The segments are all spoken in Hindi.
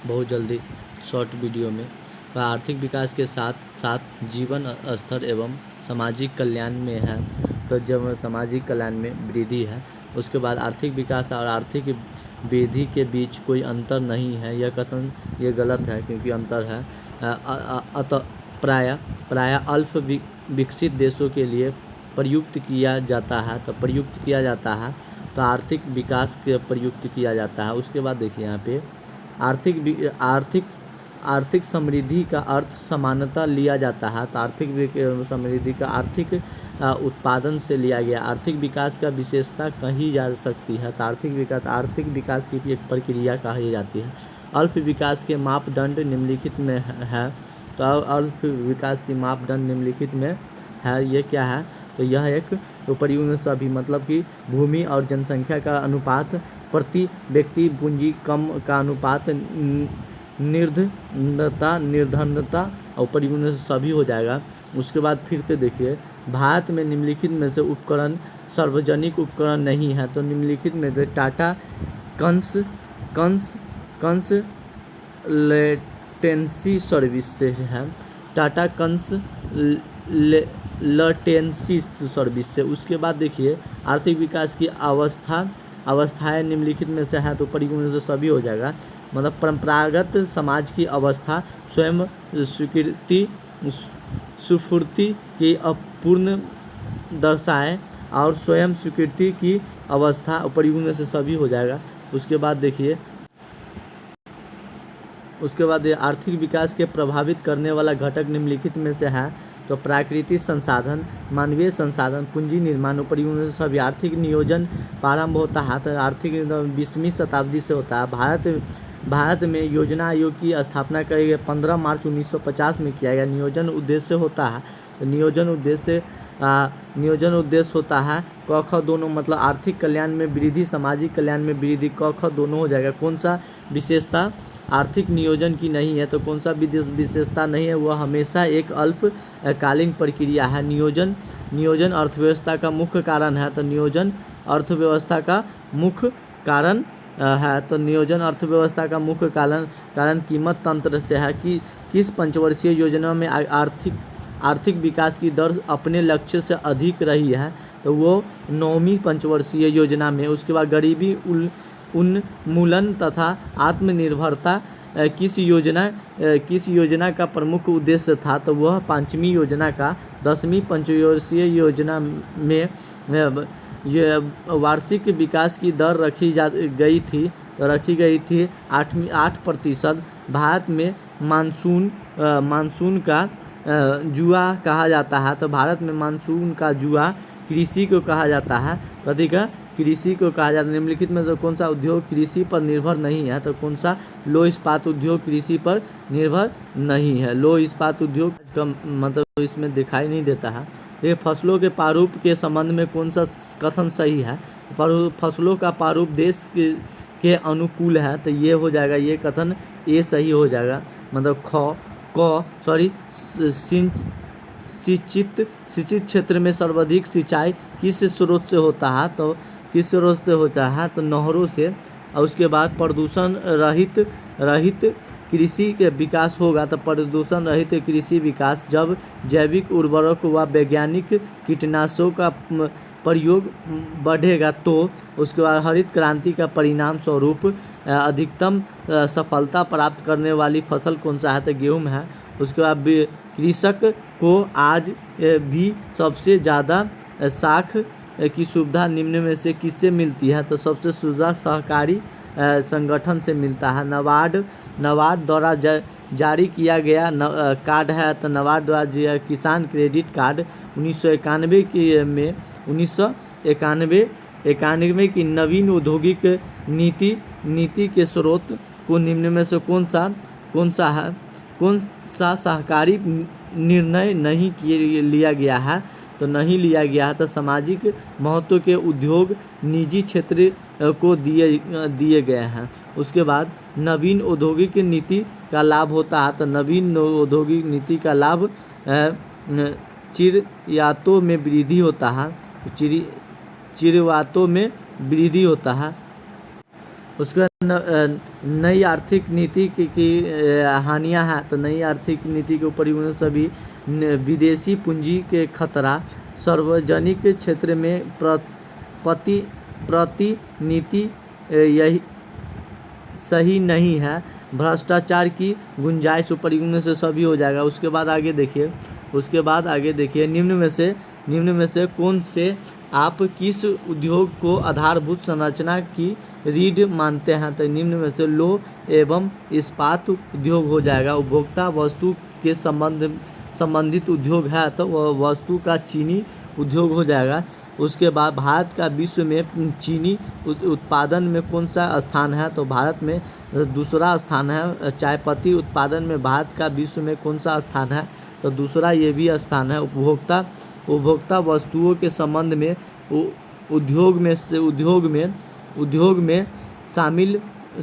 बहुत जल्दी शॉर्ट वीडियो में। तो आर्थिक विकास के साथ साथ जीवन स्तर एवं सामाजिक कल्याण में है। तो जब सामाजिक कल्याण में वृद्धि है, उसके बाद आर्थिक विकास और आर्थिक वृद्धि के बीच कोई अंतर नहीं है, यह कथन ये गलत है क्योंकि अंतर है। अतः प्राय अल्प विकसित देशों के लिए प्रयुक्त किया जाता है। तो आर्थिक विकास के प्रयुक्त किया जाता है। उसके बाद देखिए यहाँ पे आर्थिक समृद्धि का अर्थ समानता लिया जाता है। तो आर्थिक समृद्धि का आर्थिक उत्पादन से लिया गया आर्थिक विकास का विशेषता कही जा सकती है। तो आर्थिक विकास की एक प्रक्रिया कही जाती है। अल्प विकास के मापदंड निम्नलिखित में है। तो अल्प विकास की मापदंड निम्नलिखित में है, ये क्या है? तो यह एक उपयुक्त सभी मतलब कि भूमि और जनसंख्या का अनुपात, प्रति व्यक्ति पूंजी कम का अनुपात, निर्धनता और उपयुक्त सभी हो जाएगा। उसके बाद फिर से देखिए, भारत में निम्नलिखित में से उपकरण सार्वजनिक उपकरण नहीं है। तो निम्नलिखित में से टाटा कंसल्टेंसी सर्विस से है, टाटा कंसल्टेंसी सर्विस से। उसके बाद देखिए, आर्थिक विकास की अवस्थाएं निम्नलिखित में से है। तो परिगुण से सभी हो जाएगा। मतलब परंपरागत समाज की अवस्था, स्वयं सुफूर्ति की अपूर्ण दर्शाए और स्वयं स्वीकृति की अवस्था परिगुण में से सभी हो जाएगा। उसके बाद देखिए, आर्थिक विकास के प्रभावित करने वाला घटक निम्नलिखित में से है। तो प्राकृतिक संसाधन, मानवीय संसाधन, पूंजी निर्माण, उपरिगुण से सभी। आर्थिक नियोजन प्रारंभ होता है तो आर्थिक 20वीं शताब्दी से होता है। भारत में योजना आयोग की स्थापना करी गई 15 मार्च 1950 में किया गया। नियोजन उद्देश्य होता है, तो नियोजन उद्देश्य होता है क ख दोनों, मतलब आर्थिक कल्याण में वृद्धि, सामाजिक कल्याण में वृद्धि, क ख दोनों हो जाएगा। कौन सा विशेषता आर्थिक नियोजन की नहीं है? तो कौन सा विशेषता नहीं है? वह हमेशा एक अल्पकालीन प्रक्रिया है। नियोजन अर्थव्यवस्था का मुख्य कारण है। तो नियोजन अर्थव्यवस्था का मुख्य कारण है। तो नियोजन अर्थव्यवस्था का मुख्य कारण कीमत तंत्र से है कि किस पंचवर्षीय योजना में आर्थिक विकास की दर अपने लक्ष्य से अधिक रही है। तो वो 9वीं पंचवर्षीय योजना में। उसके बाद गरीबी उन्मूलन तथा आत्मनिर्भरता किस योजना का प्रमुख उद्देश्य था? तो वह 5वीं योजना का। 10वीं पंचवर्षीय योजना में वार्षिक विकास की दर रखी गई थी 8%। भारत में मानसून का जुआ कहा जाता है। तो भारत में मानसून का जुआ कृषि को कहा जाता है। कृषि को कहा जाता है। निम्नलिखित में से कौन सा उद्योग कृषि पर निर्भर नहीं है? तो कौन सा? लो इस्पात उद्योग कृषि पर निर्भर नहीं है। लो इस्पात उद्योग का मतलब इसमें दिखाई नहीं देता है। देखिए, फसलों के प्रारूप के संबंध में कौन सा कथन सही है? फसलों का प्रारूप देश के अनुकूल है। तो ये हो जाएगा, ये कथन ये सही हो जाएगा। मतलब सिंचित क्षेत्र में सर्वाधिक सिंचाई किस स्रोत से होता है? तो किस स्रोत से होता है? तो नहरों से। और उसके बाद प्रदूषण रहित कृषि के विकास होगा। तो प्रदूषण रहित कृषि विकास जब जैविक उर्वरक व वैज्ञानिक कीटनाशकों का प्रयोग बढ़ेगा। तो उसके बाद हरित क्रांति का परिणाम स्वरूप अधिकतम सफलता प्राप्त करने वाली फसल कौन सा है? तो गेहूँ है। उसके बाद कृषक को आज भी सबसे ज़्यादा साख की सुविधा निम्न में से किससे मिलती है? तो सबसे सुविधा सहकारी संगठन से मिलता है। नबार्ड द्वारा जारी किया गया कार्ड है। तो नबार्ड द्वारा किसान क्रेडिट कार्ड 1991 की नवीन औद्योगिक नीति के स्रोत को निम्न में से कौन सा सहकारी निर्णय नहीं लिया गया है? तो नहीं लिया गया है। तो सामाजिक महत्व के उद्योग निजी क्षेत्र को दिए गए हैं। उसके बाद नवीन औद्योगिक नीति का लाभ होता है। तो नवीन औद्योगिक नीति का लाभ चिरयातों में वृद्धि होता है। उसके बाद नई आर्थिक नीति की हानियां हैं। तो नई आर्थिक नीति के ऊपर उन्होंने सभी विदेशी पूंजी के खतरा, सार्वजनिक क्षेत्र में प्रतिनिधि यही सही नहीं है, भ्रष्टाचार की गुंजाइश, ऊपर इनमें से सभी हो जाएगा। उसके बाद आगे देखिए निम्न में से कौन से आप किस उद्योग को आधारभूत संरचना की रीढ़ मानते हैं। तो निम्न में से लौह एवं इस्पात उद्योग हो जाएगा। उपभोक्ता वस्तु के संबंधित उद्योग है तो वह वस्तु का चीनी उद्योग हो जाएगा। उसके बाद भारत का विश्व में चीनी उत्पादन में कौन सा स्थान है। तो भारत में दूसरा स्थान है। चाय पत्ती उत्पादन में भारत का विश्व में कौन सा स्थान है। तो दूसरा ये भी स्थान है। उपभोक्ता वस्तुओं के संबंध में उद्योग में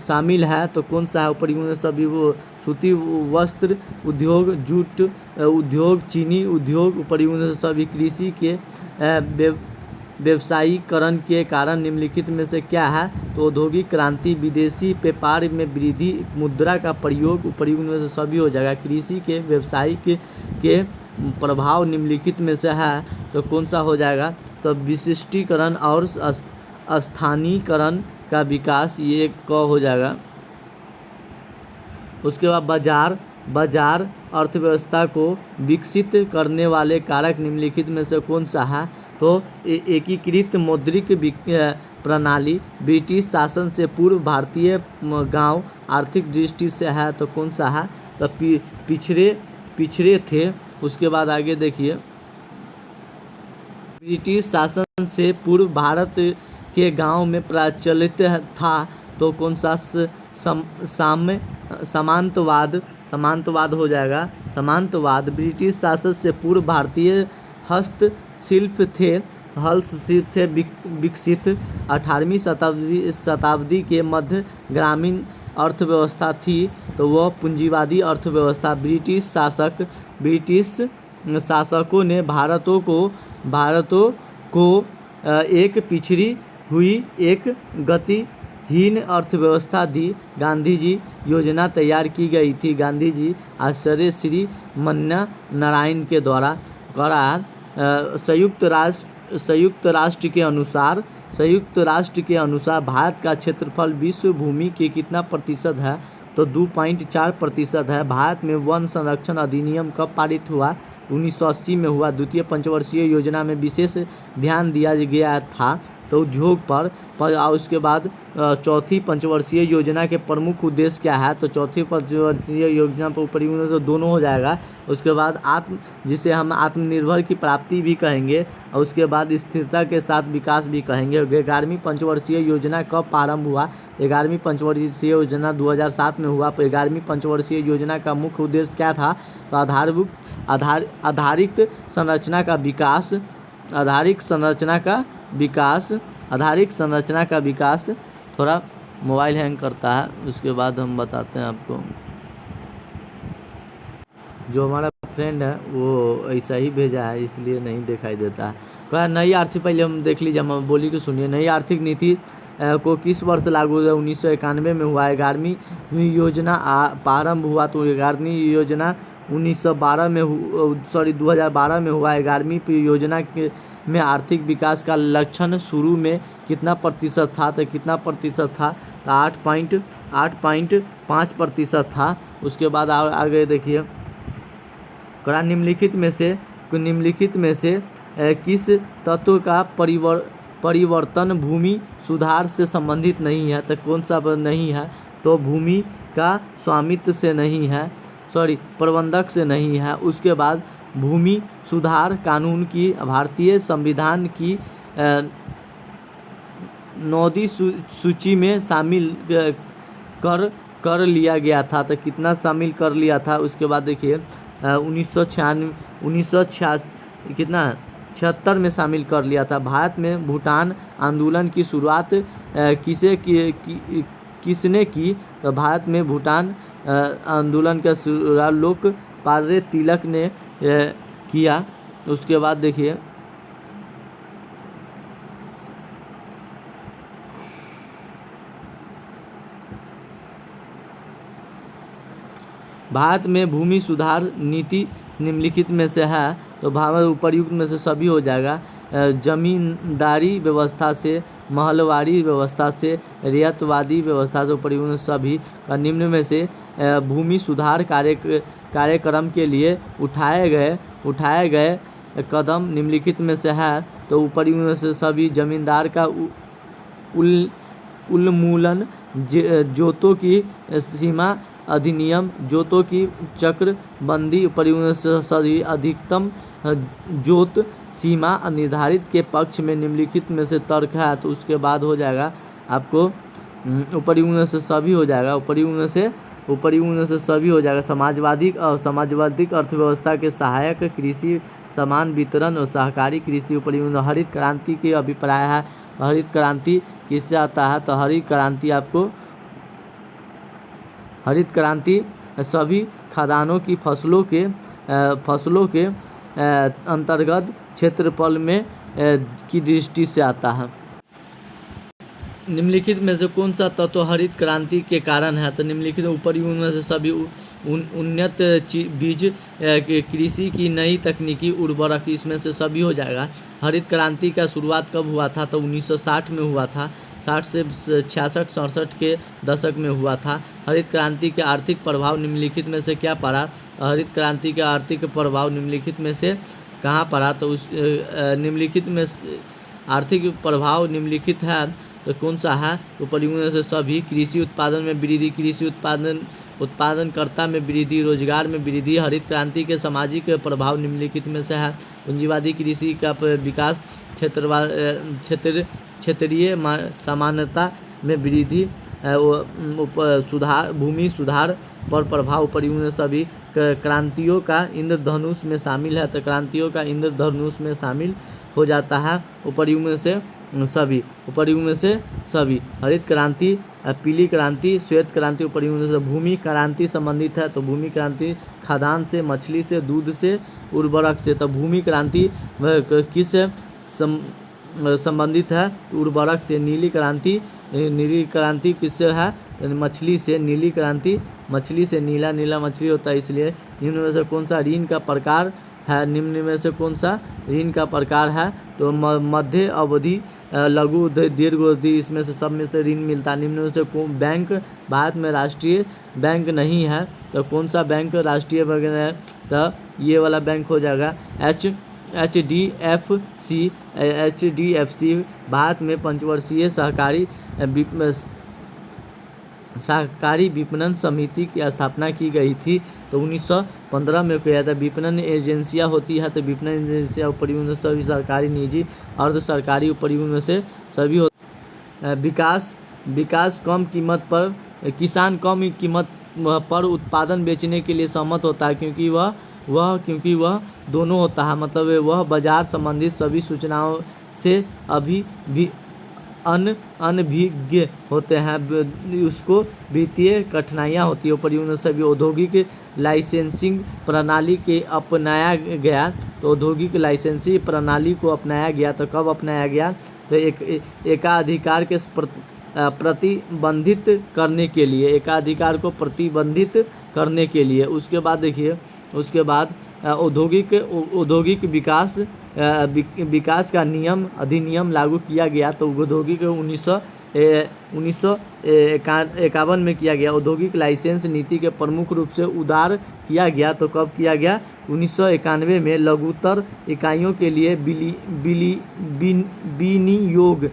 शामिल है तो कौन सा है। ऊपर इन्होंने सभी वो सूती वस्त्र उद्योग, जूट उद्योग, चीनी उद्योग, ऊपर इन्होंने सभी कृषि के व्यवसायीकरण के कारण निम्नलिखित में से क्या है। तो औद्योगिक क्रांति, विदेशी व्यापार में वृद्धि, मुद्रा का प्रयोग, ऊपर इनमें से सभी हो जाएगा। कृषि के व्यवसायिक के प्रभाव निम्नलिखित में से है तो कौन सा हो जाएगा। तो विशिष्टीकरण और स्थानीयकरण का विकास, ये क हो जाएगा। उसके बाद बाजार अर्थव्यवस्था को विकसित करने वाले कारक निम्नलिखित में से कौन सा है। तो एकीकृत मौद्रिक प्रणाली, ब्रिटिश शासन से पूर्व भारतीय गांव आर्थिक दृष्टि से है तो कौन सा है। तो पिछड़े थे। उसके बाद आगे देखिए, ब्रिटिश शासन से पूर्व भारत के गांव में प्रचलित था तो कौन सा सामंतवाद हो जाएगा। सामंतवाद, ब्रिटिश शासन से पूर्व भारतीय हस्तशिल्प थे विकसित। 18वीं शताब्दी के मध्य ग्रामीण अर्थव्यवस्था थी तो वह पूंजीवादी अर्थव्यवस्था। ब्रिटिश शासकों ने भारतों को एक पिछड़ी हुई, एक गतिहीन अर्थव्यवस्था दी। गांधी जी योजना तैयार की गई थी। गांधी जी आचार्य श्री मन्ना नारायण के द्वारा करा। संयुक्त राष्ट्र के अनुसार भारत का क्षेत्रफल विश्व भूमि के कितना प्रतिशत है। तो 2.4% है। भारत में वन संरक्षण अधिनियम कब पारित हुआ। 1980 में हुआ। द्वितीय पंचवर्षीय योजना में विशेष ध्यान दिया गया था तो उद्योग पर। और उसके बाद चौथी पंचवर्षीय योजना के प्रमुख उद्देश्य क्या है। तो चौथी पंचवर्षीय योजना पर ऊपर तो दोनों हो जाएगा। उसके बाद जिसे हम आत्मनिर्भर की प्राप्ति भी कहेंगे और उसके बाद स्थिरता के साथ विकास भी कहेंगे। 11वीं पंचवर्षीय योजना कब प्रारंभ हुआ। 11वीं पंचवर्षीय योजना 2007 में हुआ। 11वीं पंचवर्षीय योजना का मुख्य उद्देश्य क्या था। तो आधारिक संरचना का विकास। थोड़ा मोबाइल हैंग करता है, उसके बाद हम बताते हैं आपको। जो हमारा फ्रेंड है वो ऐसा ही भेजा है इसलिए नहीं दिखाई देता है। कहा नई आर्थिक, पहले हम देख लीजिए, हम बोली कि सुनिए। नई आर्थिक नीति को किस वर्ष लागू हुआ। 1991 में हुआ। 11वीं योजना प्रारंभ हुआ तो 11वीं योजना 2012 में हुआ। 11वीं योजना में आर्थिक विकास का लक्षण शुरू में कितना प्रतिशत था। तो कितना प्रतिशत था। तो 8.5% था। उसके बाद आगे देखिए, निम्नलिखित में से किस तत्व का परिवर्तन भूमि सुधार से संबंधित नहीं है। तो कौन सा नहीं है। तो भूमि का स्वामित्व से नहीं है, प्रबंधक से नहीं है। उसके बाद भूमि सुधार कानून की भारतीय संविधान की 9वीं सूची में शामिल कर लिया गया था। तो कितना शामिल कर लिया था। उसके बाद देखिए 1976 में शामिल कर लिया था। भारत में भूटान आंदोलन की शुरुआत किसने की। तो भारत में भूटान आंदोलन का शुरुआत लोकपाल तिलक ने किया। उसके बाद देखिए, भारत में भूमि सुधार नीति निम्नलिखित में से है, तो भारत उपर्युक्त में से सभी हो जाएगा। जमींदारी व्यवस्था से, महलवाड़ी व्यवस्था से, रियायतवादी व्यवस्था से, उपर्युक्त सभी का निम्न में से भूमि सुधार कार्यक्रम के लिए उठाए गए कदम निम्नलिखित में से है, तो उपर्युक्त में से सभी जमींदार का उन्मूलन, जोतों की सीमा अधिनियम, जोतों की चक्रबंदी, उपर्युक्त से सभी अधिकतम जोत सीमा निर्धारित के पक्ष में निम्नलिखित में से तर्क है, तो उसके बाद हो जाएगा आपको उपर्युक्त से सभी हो जाएगा। उपर्युक्त से सभी हो जाएगा। सामाजवादी अर्थव्यवस्था के सहायक, कृषि समान वितरण और सहकारी कृषि, उपर्युक्त। हरित क्रांति के अभिप्राय है, हरित क्रांति किससे आता है, तो हरित क्रांति सभी खाद्यान्नों की फसलों के अंतर्गत क्षेत्रफल में की दृष्टि से आता है। निम्नलिखित में से कौन सा तत्व हरित क्रांति के कारण है, तो निम्नलिखित उपर्युक्त में से सभी उन्नत बीज कृषि की नई तकनीकी उर्वरक, इसमें से सभी हो जाएगा। हरित क्रांति का शुरुआत कब हुआ था, तो 1960 में हुआ था। 60 से 66-67 के दशक में हुआ था। हरित क्रांति के आर्थिक प्रभाव निम्नलिखित में से क्या पड़ा, हरित क्रांति के आर्थिक प्रभाव निम्नलिखित में से कहाँ पड़ा, तो उस निम्नलिखित में आर्थिक प्रभाव निम्नलिखित है, तो कौन सा है, उपर्युक्त से सभी। कृषि उत्पादन में वृद्धि, कृषि उत्पादनकर्ता में वृद्धि, रोजगार में वृद्धि। हरित क्रांति के सामाजिक प्रभाव निम्नलिखित में से है, पूंजीवादी कृषि का विकास, क्षेत्रीय समानता में वृद्धि, भूमि सुधार पर प्रभाव, उपर्युक्त सभी। क्रांतियों का इंद्रधनुष में शामिल है, तो क्रांतियों का इंद्रधनुष में शामिल हो जाता है, उपर्युक्त से सभी। हरित क्रांति, पीली क्रांति, श्वेत क्रांति, उपर्युक्त से। भूमि क्रांति संबंधित है, तो भूमि क्रांति खाद्यान्न से, मछली से, दूध से, उर्वरक से। तो भूमि क्रांति किस संबंधित है, उर्वरक से। नीली क्रांति किससे है, मछली से। नीली क्रांति मछली से, नीला मछली होता है, इसलिए। निम्न में से कौन सा ऋण का प्रकार है, निम्न में से कौन सा ऋण का प्रकार है, तो मध्य अवधि, लघु, दीर्घ अवधि, इसमें से सब में से ऋण मिलता है। निम्न में से कौन बैंक, भारत में राष्ट्रीय बैंक नहीं है, तो कौन सा बैंक राष्ट्रीय बैंक है, तो ये वाला बैंक हो जाएगा HDFC। भारत में पंचवर्षीय सहकारी विपणन समिति की स्थापना की गई थी, तो 1915 में किया था। विपणन एजेंसियां होती है, तो विपणन एजेंसियां उपर्युक्त सभी सरकारी, निजी, अर्ध सरकारी, उपर्युक्त से सभी होते। विकास कम कीमत पर, किसान कम कीमत पर उत्पादन बेचने के लिए सहमत होता है, क्योंकि वह दोनों होता है, मतलब वह बाजार संबंधित सभी सूचनाओं से अभी भी अनभिज्ञ होते हैं, उसको वित्तीय कठिनाइयाँ होती है, उपर्युक्त सभी। औद्योगिक लाइसेंसिंग प्रणाली के अपनाया गया, तो औद्योगिक लाइसेंसिंग प्रणाली को अपनाया गया, तो कब अपनाया गया, तो एकाधिकार के प्रतिबंधित करने के लिए, एकाधिकार को प्रतिबंधित करने के लिए। उसके बाद देखिए, उसके बाद औद्योगिक विकास का अधिनियम लागू किया गया, तो औद्योगिक 1951 में किया गया। औद्योगिक लाइसेंस नीति के प्रमुख रूप से उदार किया गया, तो कब किया गया, 1991 में। लघुतर इकाइयों के लिए विनियोग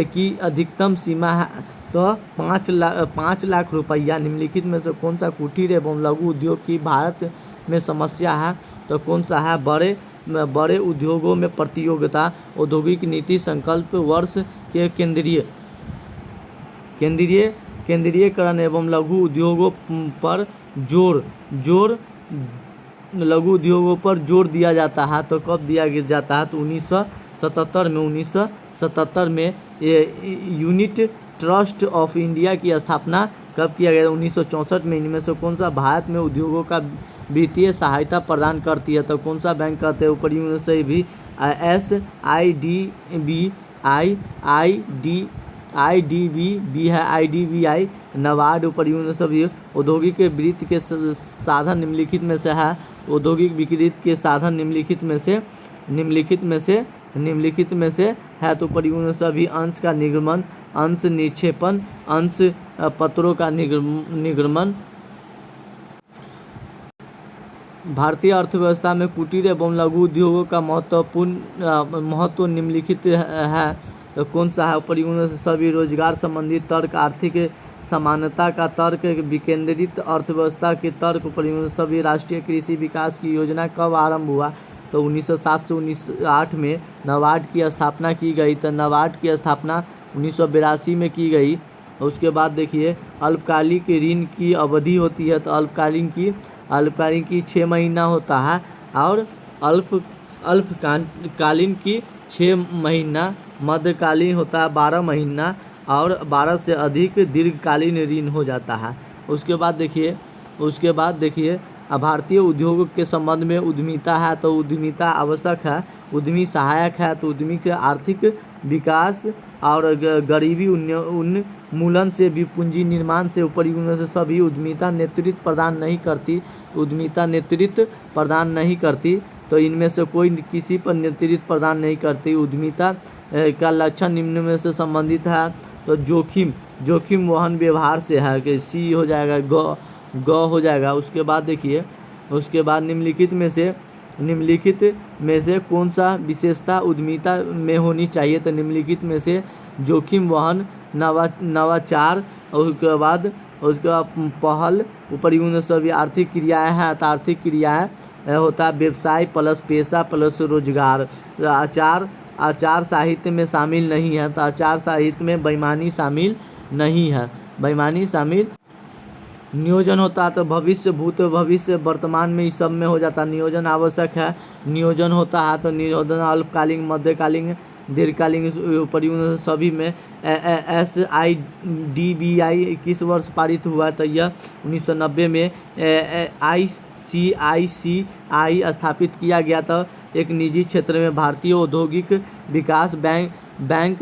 की अधिकतम सीमा है, तो 5 लाख रुपया। निम्नलिखित में से कौन सा कुटीर एवं लघु उद्योग की भारत में समस्या है, तो कौन सा है, बड़े उद्योगों में प्रतियोगिता। औद्योगिक नीति संकल्प वर्ष के केंद्रीयकरण एवं लघु उद्योगों पर लघु उद्योगों पर जोर दिया जाता है, तो कब दिया जाता है, तो 1977 में यूनिट ट्रस्ट ऑफ इंडिया की स्थापना कब किया गया, 1964 में। इनमें से कौन सा भारत में उद्योगों का वित्तीय सहायता प्रदान करती है, तो कौन सा बैंक करते हैं, उपर्युक्त से भी। IDB है, IDBI, नाबार्ड परियोजना सभी औद्योगिक वृत्ति के साधन निम्नलिखित में से है। औद्योगिक विकृत के साधन निम्नलिखित में से है। तो परियोजना सभी अंश का निर्गमन, अंश निक्षेपण, अंश पत्रों का निर्गमन। भारतीय अर्थव्यवस्था में कुटीर एवं लघु उद्योगों का महत्व निम्नलिखित है। तो कौन सा है? परियोजना से सभी रोजगार संबंधी तर्क, आर्थिक समानता का तर्क, विकेंद्रित अर्थव्यवस्था के तर्क। परियोजना सभी राष्ट्रीय कृषि विकास की योजना कब आरंभ हुआ? तो 1907 से 1908 में नाबार्ड की स्थापना की गई। तो नाबार्ड की स्थापना 1982 में की गई। उसके बाद देखिए अल्पकालिक ऋण की अवधि होती है। तो अल्पकालीन की 6 महीना होता है और अल्पकालीन की 6 महीना, मध्यकालीन होता है 12 महीना और 12 से अधिक दीर्घकालीन ऋण हो जाता है। उसके बाद देखिए भारतीय उद्योग के संबंध में उद्यमिता है। तो उद्यमिता आवश्यक है, उद्यमी सहायक है। तो उद्यमी के आर्थिक विकास और गरीबी उन्मूलन से भी पूंजी निर्माण से परियोजना से सभी उद्यमिता नेतृत्व प्रदान नहीं करती। तो इनमें से कोई किसी पर नेतृत्व प्रदान नहीं करती। उद्यमिता का लक्षण निम्न में से संबंधित है। तो जोखिम वहन व्यवहार से है कि सी हो जाएगा, ग हो जाएगा। उसके बाद देखिए निम्नलिखित में से कौन सा विशेषता उद्यमिता में होनी चाहिए? तो निम्नलिखित में से जोखिम वहन, नवाचार, और उसके बाद पहल, परियोजना सभी आर्थिक क्रियाएं हैं। तो आर्थिक क्रियाएं होता है व्यवसाय प्लस पेशा प्लस रोजगार। आचार साहित्य में शामिल नहीं है। तो आचार साहित्य में बेईमानी शामिल नहीं है। नियोजन होता है तो भविष्य, भूत, भविष्य, वर्तमान में इस सब में हो जाता है। नियोजन आवश्यक है। नियोजन होता है तो नियोजन अल्पकालीन, मध्यकालीन, दीर्घकालीन परियोजना सभी में। SIDBI किस वर्ष पारित हुआ? तो यह 1990 में ICICI स्थापित किया गया था। एक निजी क्षेत्र में भारतीय औद्योगिक विकास बैंक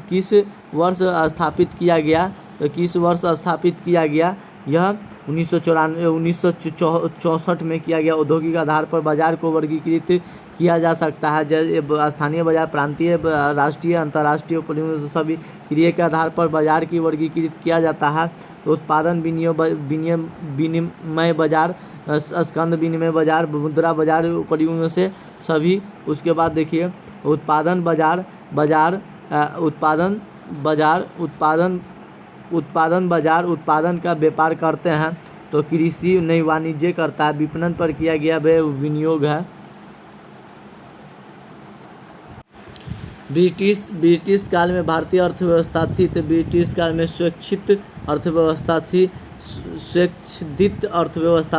किस वर्ष स्थापित किया गया? तो किस वर्ष स्थापित किया गया? यह 1964 में किया गया। औद्योगिक आधार पर बाजार को वर्गीकृत किया जा सकता है, जैसे स्थानीय बाजार, प्रांतीय, राष्ट्रीय, अंतर्राष्ट्रीय। परियोजना सभी क्रिया के आधार पर बाजार की वर्गीकृत किया जाता है। तो उत्पादन विनिमय बाजार, स्कंद विनिमय बाजार, मुद्रा बाजार, परियोजना से सभी। उसके बाद देखिए उत्पादन बाजार उत्पादन का व्यापार करते हैं। तो कृषि नई वाणिज्य करता है। विपणन पर किया गया विनियोग है। ब्रिटिश काल में भारतीय अर्थव्यवस्था थी। तो ब्रिटिश काल में स्वैच्छिक अर्थव्यवस्था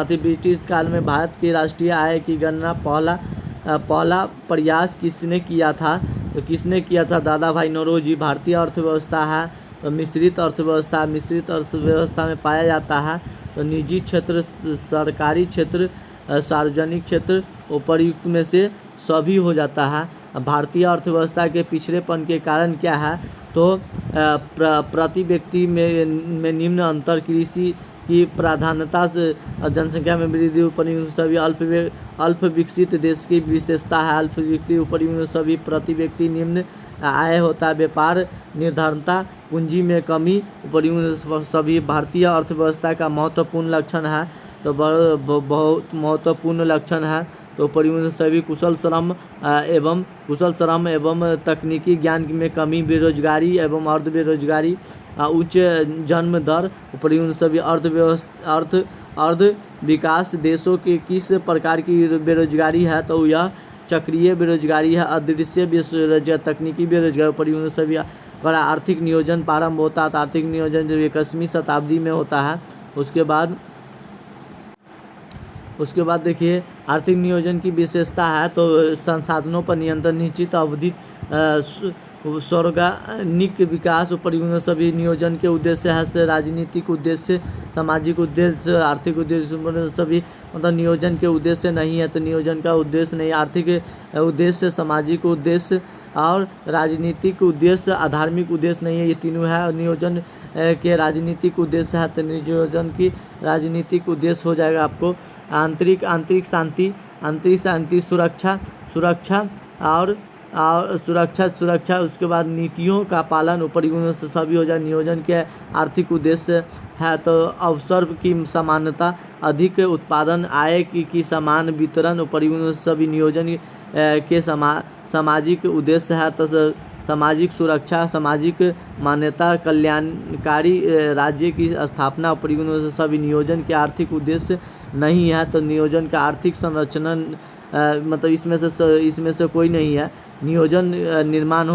थी। ब्रिटिश काल में भारत की राष्ट्रीय आय की गणना पहला प्रयास किसने किया था? तो किसने किया था? दादा भाई नौरोजी। भारतीय अर्थव्यवस्था है तो मिश्रित अर्थव्यवस्था में पाया जाता है। तो निजी क्षेत्र, सरकारी क्षेत्र, सार्वजनिक क्षेत्र, उपर्युक्त में से सभी हो जाता है। भारतीय अर्थव्यवस्था के पिछड़ेपन के कारण क्या है? तो प्रति व्यक्ति में निम्न अंतर, कृषि की प्राधान्यता से जनसंख्या में वृद्धि, परियोजना सभी अल्प विकसित देश की विशेषता है। अल्प विकसित परियोजना सभी प्रति व्यक्ति निम्न आय होता है। व्यापार निर्धारणता, पूंजी में कमी, परियोजना सभी भारतीय अर्थव्यवस्था का महत्वपूर्ण लक्षण है। तो बहुत महत्वपूर्ण लक्षण है। तो परियोजना सभी कुशल श्रम एवं तकनीकी ज्ञान में कमी, बेरोजगारी एवं अर्ध बेरोजगारी, उच्च जन्म दर। परियोजना सभी अर्ध विकास देशों के किस प्रकार की बेरोजगारी है? तो यह चक्रीय बेरोजगारी है। अदृश्य बेरोजगारी, तकनीकी बेरोजगारी। परियोजना सभी पर आर्थिक नियोजन प्रारंभ होता है। तो आर्थिक नियोजन जो 21वीं शताब्दी में होता है। उसके बाद देखिए आर्थिक नियोजन की विशेषता है। तो संसाधनों पर नियंत्रण, निश्चित अवधि सर्वांगीण विकास परियोजना सभी नियोजन के उद्देश्य है से राजनीतिक उद्देश्य, सामाजिक उद्देश्य, आर्थिक उद्देश्य सभी मतलब नियोजन के उद्देश्य नहीं है। तो नियोजन का उद्देश्य नहीं, आर्थिक उद्देश्य, सामाजिक उद्देश्य और राजनीतिक उद्देश्य, धार्मिक उद्देश्य नहीं है। ये तीनों है। नियोजन के राजनीतिक उद्देश्य है तो नियोजन की राजनीतिक उद्देश्य हो जाएगा आपको आंतरिक शांति, सुरक्षा और सुरक्षा। उसके बाद नीतियों का पालन परियोजना से सभी हो जाए। नियोजन के आर्थिक उद्देश्य है तो अवसर की समानता, अधिक उत्पादन, आय की समान वितरण परियोजना से सभी। नियोजन के सामाजिक उद्देश्य है तो सामाजिक सुरक्षा, सामाजिक मान्यता, कल्याणकारी राज्य की स्थापना परियोजना से सभी। नियोजन के आर्थिक उद्देश्य नहीं है तो नियोजन का आर्थिक संरचना मतलब इसमें से कोई नहीं है। नियोजन निर्माण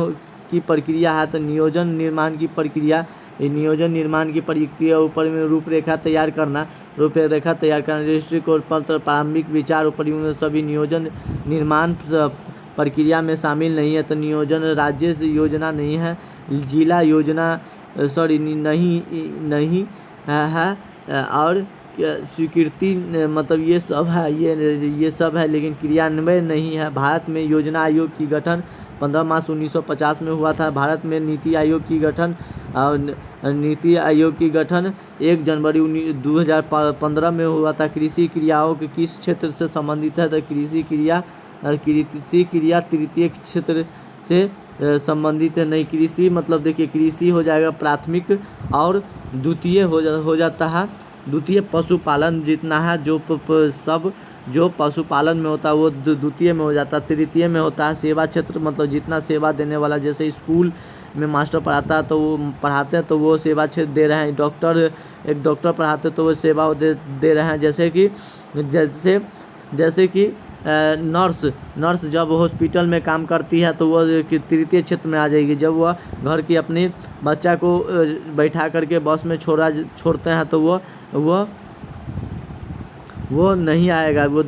की प्रक्रिया है तो नियोजन निर्माण की प्रक्रिया ऊपर में रूपरेखा तैयार करना, रजिस्ट्री कोड पत्र, प्रारंभिक विचार परियोजना सभी नियोजन निर्माण प्रक्रिया में शामिल नहीं है। तो नियोजन राज्य योजना नहीं है, जिला योजना नहीं है और स्वीकृति मतलब ये सब है, ये सब है लेकिन क्रियान्वयन नहीं है। भारत में योजना आयोग की गठन 15 मार्च 1950 में हुआ था। भारत में नीति आयोग की गठन 1 जनवरी 2015 में हुआ था। कृषि क्रियाओं के किस क्षेत्र से संबंधित है तो कृषि क्रिया तृतीय क्षेत्र से संबंधित है। नहीं, कृषि मतलब देखिए कृषि हो जाएगा प्राथमिक और द्वितीय हो जाता है। द्वितीय पशुपालन जितना है जो पशुपालन में होता है वो द्वितीय में हो जाता है। तृतीय में होता है सेवा क्षेत्र, मतलब जितना सेवा देने वाला, जैसे स्कूल में मास्टर पढ़ाता है तो वो पढ़ाते हैं तो वो सेवा क्षेत्र दे रहे हैं। एक डॉक्टर पढ़ाते तो वो सेवा दे रहे हैं। जैसे कि नर्स जब हॉस्पिटल में काम करती है तो वो तृतीय क्षेत्र में आ जाएगी। जब वह घर की अपनी बच्चा को बैठा करके बस में छोड़ते हैं तो वो नहीं आएगा, वो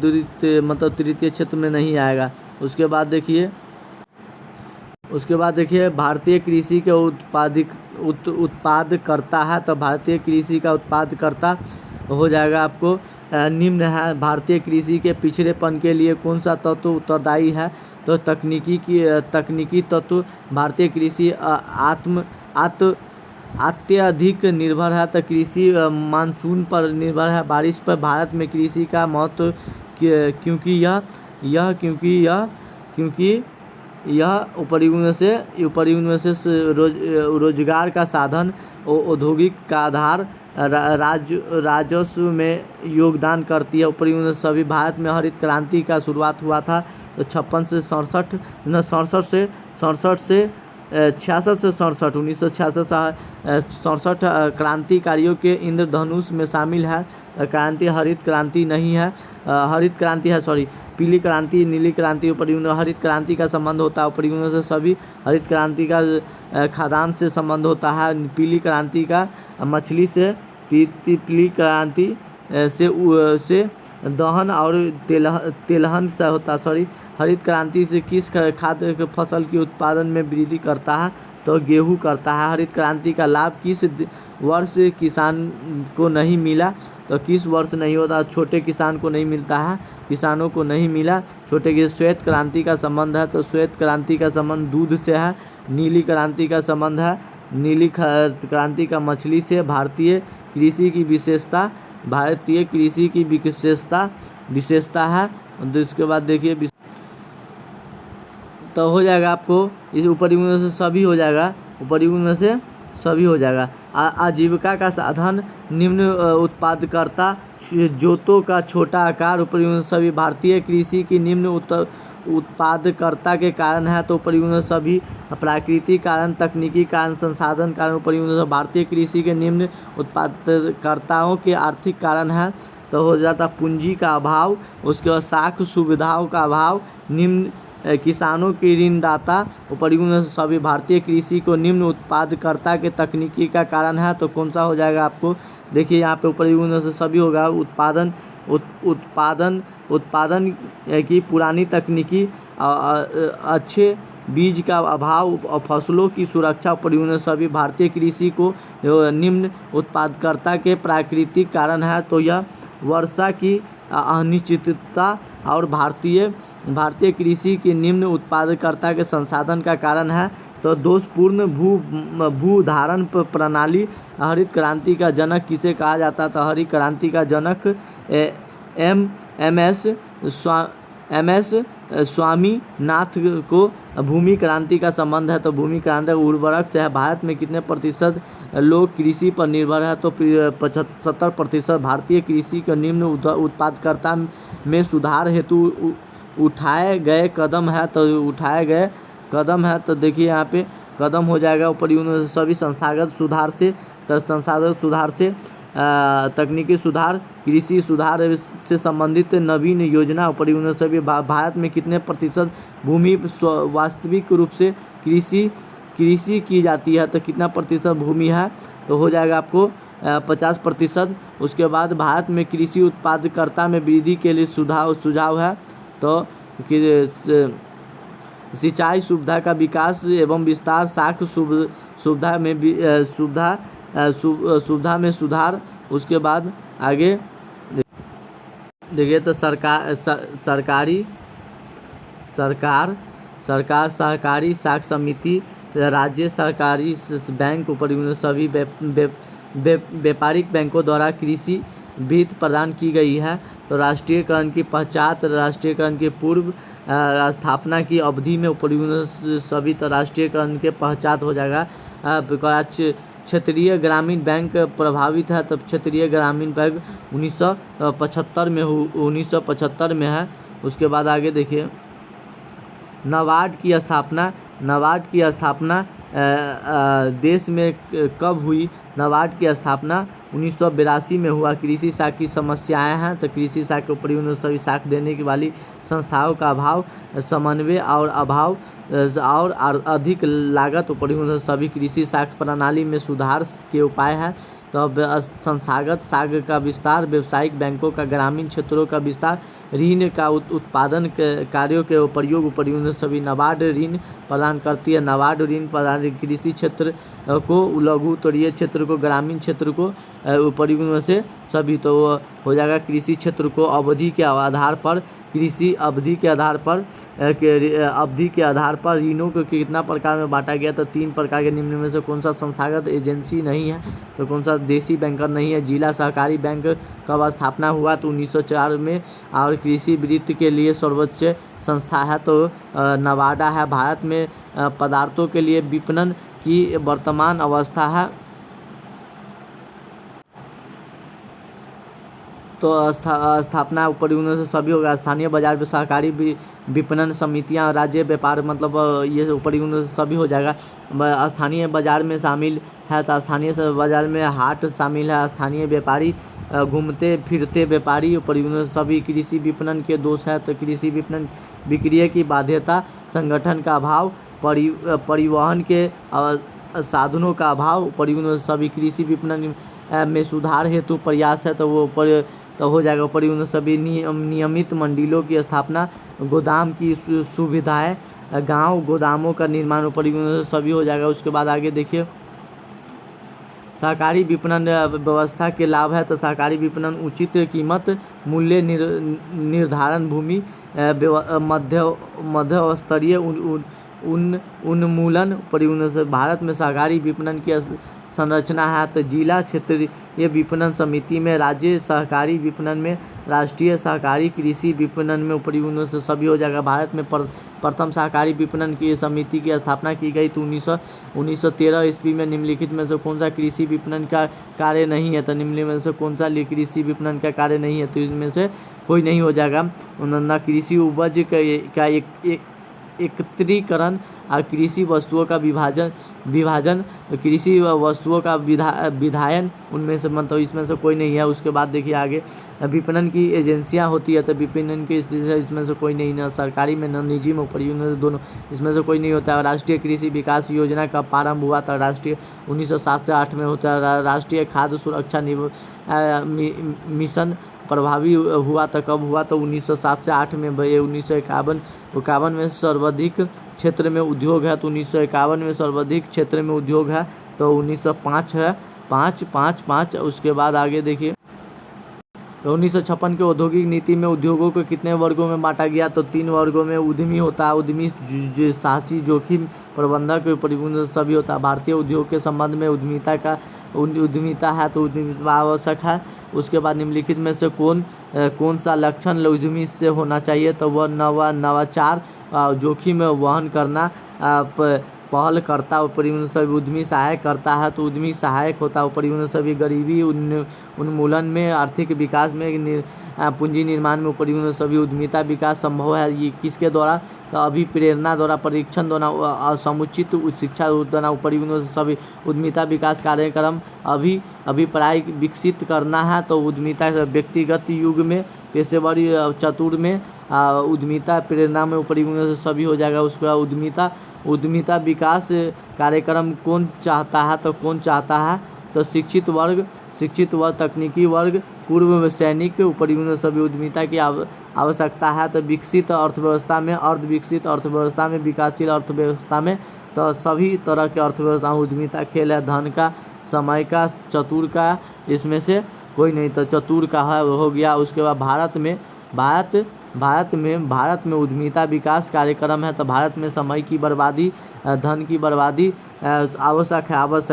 मतलब तृतीय क्षेत्र में नहीं आएगा। उसके बाद देखिए भारतीय कृषि के उत्पादकर्ता है तो भारतीय कृषि का उत्पादकर्ता हो जाएगा आपको निम्न है। भारतीय कृषि के पिछड़ेपन के लिए कौन सा तत्व उत्तरदायी है तो तकनीकी तत्व। भारतीय कृषि अत्यधिक निर्भर है तो कृषि मानसून पर निर्भर है, बारिश पर। भारत में कृषि का महत्व क्योंकि यह उपरियोजना से रोजगार का साधन, औद्योगिक का आधार, राजस्व में योगदान करती है। उपरियोजना सभी। भारत में हरित क्रांति का शुरुआत हुआ था तो 1966 क्रांतिकारियों के इंद्रधनुष में शामिल है। हरित क्रांति नहीं है, पीली क्रांति, नीली क्रांति। परियोजना हरित क्रांति का संबंध होता है परियोजना से सभी। हरित क्रांति का खाद्यान्न से संबंध होता है। पीली क्रांति का मछली से, पीली क्रांति से दहन और तेलहन से होता है। हरित क्रांति से किस खाद्य फसल के उत्पादन में वृद्धि करता है तो गेहूँ करता है। हरित क्रांति का लाभ किस वर्ष किसान को नहीं मिला तो किस वर्ष नहीं होता, छोटे किसान को नहीं मिलता है, किसानों को नहीं मिला छोटे के। श्वेत क्रांति का संबंध है तो श्वेत क्रांति का संबंध दूध से है। नीली क्रांति का संबंध है, नीली क्रांति का मछली से। भारतीय कृषि की विशेषता है। इसके बाद देखिए तो हो जाएगा आपको इस उपरियोजना से सभी हो जाएगा। आजीविका का साधन निम्न उत्पादकर्ता, जोतों का छोटा आकार उपरियोजना सभी। भारतीय कृषि की निम्न उत्पादकर्ता के कारण है तो उपरियोजना सभी। प्राकृतिक कारण, तकनीकी कारण, संसाधन कारण उपरियोजना। भारतीय कृषि के निम्न उत्पादकर्ताओं के आर्थिक कारण है तो हो जाता पूंजी का अभाव, उसके बाद साख सुविधाओं का अभाव, निम्न किसानों की ऋणदाता उपरियोजना सभी। भारतीय कृषि को निम्न उत्पादकर्ता के तकनीकी का कारण है तो कौन सा हो जाएगा आपको देखिए यहाँ पे उपरियोजना से सभी होगा। उत्पादन की पुरानी तकनीकी, अच्छे बीज का अभाव और फसलों की सुरक्षा परिवहन सभी भारतीय कृषि को निम्न उत्पादकता के प्राकृतिक कारण है। तो यह वर्षा की अनिश्चितता और भारतीय कृषि की निम्न उत्पादकता के संसाधन का कारण है। तो दोषपूर्ण भूधारण प्रणाली हरित क्रांति का जनक किसे कहा जाता था? हरित क्रांति का जनक एम एस स्वामीनाथ को भूमि क्रांति का संबंध है। तो भूमि क्रांति उर्वरक से है। भारत में कितने प्रतिशत लोग कृषि पर निर्भर है? तो 75% भारतीय कृषि के निम्न उत्पादकता में सुधार हेतु उठाए गए कदम है। तो देखिए यहाँ पे कदम हो जाएगा परिवहन सभी संस्थागत सुधार से, तकनीकी सुधार, कृषि सुधार से संबंधित नवीन योजना परिवहन सभी। भारत में कितने प्रतिशत भूमि वास्तविक रूप से कृषि की जाती है? तो कितना प्रतिशत भूमि है? तो हो जाएगा आपको 50%। उसके बाद भारत में कृषि उत्पादकता में वृद्धि के लिए सुझाव है। तो सिंचाई सुविधा का विकास एवं विस्तार, साख सुविधा में सुधार। उसके बाद आगे देखिए तो सरकार सहकारी साख समिति, राज्य सहकारी बैंक परिवहन सभी व्यापारिक बैंकों द्वारा कृषि वित्त प्रदान की गई है। तो राष्ट्रीयकरण की पश्चात, राष्ट्रीयकरण के पूर्व, स्थापना की अवधि में परिवहन सभी। तो राष्ट्रीयकरण के पश्चात हो जाएगा। क्षेत्रीय ग्रामीण बैंक प्रभावित है। तो क्षेत्रीय ग्रामीण बैंक 1975 में है। उसके बाद आगे देखिए नाबार्ड की स्थापना देश में कब हुई? नाबार्ड की स्थापना 1982 में हुआ। कृषि साख की समस्याएं हैं। तो कृषि साख को परिवहन सभी साख देने की वाली संस्थाओं का अभाव, समन्वय और अधिक लागत परिवहन सभी कृषि साख प्रणाली में सुधार के उपाय है। तो अब संस्थागत साख का विस्तार, व्यावसायिक बैंकों का ग्रामीण क्षेत्रों का विस्तार, ऋण का उत्पादन कार्यों के प्रयोग परिवहन सभी। नाबार्ड ऋण प्रदान करती है। नाबार्ड ऋण प्रदान कृषि क्षेत्र को, लघु उत्तरीय क्षेत्र को, ग्रामीण क्षेत्र को परिवहन से सभी। तो हो जाएगा कृषि क्षेत्र को अवधि के आधार पर, कृषि अवधि के आधार पर ऋणों को कितना प्रकार में बांटा गया? तो 3 प्रकार के। निम्न में से कौन सा संस्थागत एजेंसी नहीं है? तो कौन सा देसी बैंकर नहीं है? जिला सहकारी बैंक कब स्थापना हुआ? तो 1904 में। और कृषि वित्त के लिए सर्वोच्च संस्था है तो नवाडा है। भारत में पदार्थों के लिए विपणन की वर्तमान अवस्था है। तो स्थापना परिवहन से सभी होगा। स्थानीय बाजार में सहकारी विपणन समितियां, राज्य व्यापार मतलब ये परिवहन से सभी हो जाएगा। स्थानीय बाजार में शामिल है। तो स्थानीय बाजार में हाट शामिल है। स्थानीय व्यापारी, घूमते फिरते व्यापारी परिवहन सभी। कृषि विपणन के दोष है। तो कृषि विपणन विक्रय की बाध्यता, संगठन का अभाव, परिवहन के साधनों का अभाव परिवहन सभी। कृषि विपणन में सुधार हेतु प्रयास है। तो वो तो हो जाएगा परिवहन सभी। नियमित मंडिलों की स्थापना, गोदाम की सुविधाएं, गांव गोदामों का निर्माण परिवहन सभी हो जाएगा। उसके बाद आगे देखिए सहकारी विपणन व्यवस्था के लाभ है। तो सहकारी विपणन उचित कीमत, मूल्य निर्धारण, भूमि मध्य स्तरीय उन्मूलन परिवहन से। भारत में सहकारी विपणन की संरचना है। तो जिला क्षेत्रीय विपणन समिति में, राज्य सहकारी विपणन में, राष्ट्रीय सहकारी कृषि विपणन में परिवहन से सभी हो जाएगा। भारत में प्रथम सहकारी विपणन की समिति की स्थापना की गई तो 1913 ईस्वी में। निम्नलिखित में से कौन सा कृषि विपणन का कार्य नहीं है? तो निम्नलिखित में से कौन सा कृषि विपणन का कार्य नहीं है? तो इनमें से कोई नहीं हो जाएगा। न कृषि उपज का एकत्रीकरण और कृषि वस्तुओं का विभाजन, कृषि वस्तुओं का विधायन, उनमें से मतलब इसमें से कोई नहीं है। उसके बाद देखिए आगे विपणन की एजेंसियां होती है। तो विपणन की इसमें से कोई नहीं, न सरकारी में न निजी में परिवहन दोनों, इसमें से कोई नहीं होता है। राष्ट्रीय कृषि विकास योजना का प्रारंभ हुआ था राष्ट्रीय 1907 से 8 में होता है। राष्ट्रीय खाद्य सुरक्षा मिशन प्रभावी हुआ तो कब हुआ, तो 1907 से 8 में। ये 1951 में सर्वाधिक क्षेत्र में उद्योग है, तो 1951 में सर्वाधिक क्षेत्र में उद्योग है, तो 1905 है, 5 उसके बाद आगे देखिए, तो 1956 के औद्योगिक नीति में उद्योगों को कितने वर्गों में बांटा गया, तो 3 वर्गों में। उद्यमी होता है, उद्यमी जो साहसी जोखिम प्रबंधक परिपूर्ण सभी होता है। भारतीय उद्योग के संबंध में उद्यमिता है, तो उद्यमिता आवश्यक है। उसके बाद निम्नलिखित में से कौन सा लक्षण उद्यमी से होना चाहिए, तो वह नवाचार, जोखिम वहन करना, पहल करता, परिवहन सभी। उद्यमी सहायक करता है, तो उद्यमी सहायक होता है परिवहन सभी। गरीबी उन्मूलन में, आर्थिक विकास में, पूंजी निर्माण में परिवहन सभी। उद्यमिता विकास संभव है ये किसके द्वारा, तो अभिप्रेरणा द्वारा, परीक्षण द्वारा, समुचित शिक्षा द्वारा परिवहन सभी। उद्यमिता विकास कार्यक्रम अभिप्राय विकसित करना है, तो उद्यमिता व्यक्तिगत युग में, पेशेवर चतुर में, उद्यमिता प्रेरणा में परिवहन सभी हो जाएगा। उसके बाद उद्यमिता विकास कार्यक्रम कौन चाहता है, तो शिक्षित वर्ग, तकनीकी वर्ग, पूर्व सैनिक, परिवहन सभी। उद्यमिता की आवश्यकता है, तो विकसित अर्थव्यवस्था में, अर्धविकसित अर्थव्यवस्था में, विकासशील अर्थव्यवस्था में, तो सभी तरह के अर्थव्यवस्था में उद्यमिता खेल है। धन का, समय का, चतुर का, इसमें से कोई नहीं, तो चतुर का है हो गया। उसके बाद भारत में उद्यमिता विकास कार्यक्रम है, तो भारत में समय की बर्बादी, धन की बर्बादी आवश्यक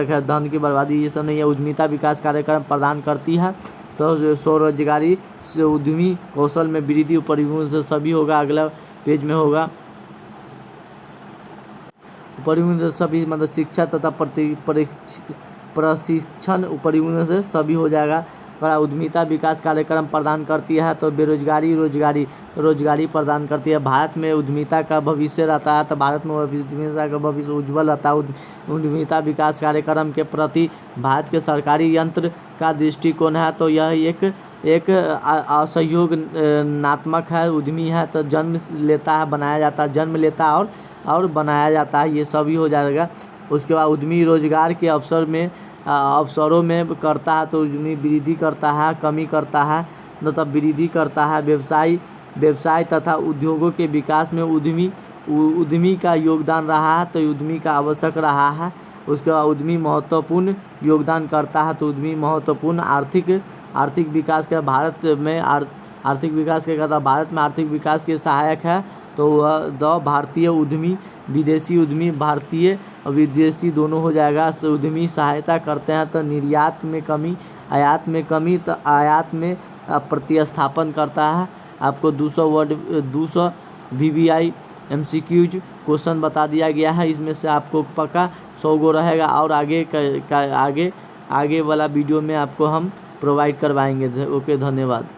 है। धन की बर्बादी ये सब नहीं है। उद्यमिता विकास कार्यक्रम प्रदान करती है, तो स्वरोजगारी से उद्यमी कौशल में वृद्धि, परिवहन से सभी होगा। अगला पेज में होगा परिवहन से सभी, मतलब शिक्षा तथा प्रशिक्षण परिवहन से सभी हो जाएगा। उद्यमिता विकास कार्यक्रम प्रदान करती है, तो रोजगारी प्रदान करती है। भारत में उद्यमिता का भविष्य रहता है, तो भारत में उद्यमिता का भविष्य उज्ज्वल रहता है। उद्यमिता विकास कार्यक्रम के प्रति भारत के सरकारी यंत्र का दृष्टिकोण है, तो यह एक असहयोगात्मक है। उद्यमी है, तो जन्म लेता है, बनाया जाता है, ये सभी हो जाएगा। उसके बाद उद्यमी रोजगार के अवसरों में करता है, तो उद्यमी वृद्धि करता है, कमी करता है, मतलब वृद्धि करता है। व्यवसाय तथा उद्योगों के विकास में उद्यमी का योगदान रहा है, तो उद्यमी का आवश्यक रहा है। उसके बाद उद्यमी महत्वपूर्ण योगदान करता है, तो उद्यमी महत्वपूर्ण आर्थिक विकास का भारत में आर्थिक विकास के सहायक है, तो वह भारतीय उद्यमी, विदेशी उद्यमी, भारतीय और विदेशी दोनों हो जाएगा। उद्यमी सहायता करते हैं, तो निर्यात में कमी, आयात में कमी, तो आयात में प्रतिस्थापन करता है। आपको 200 VBI MCQs क्वेश्चन बता दिया गया है, इसमें से आपको पक्का 100 गो रहेगा, और आगे वाला वीडियो में आपको हम प्रोवाइड करवाएंगे। ओके, धन्यवाद।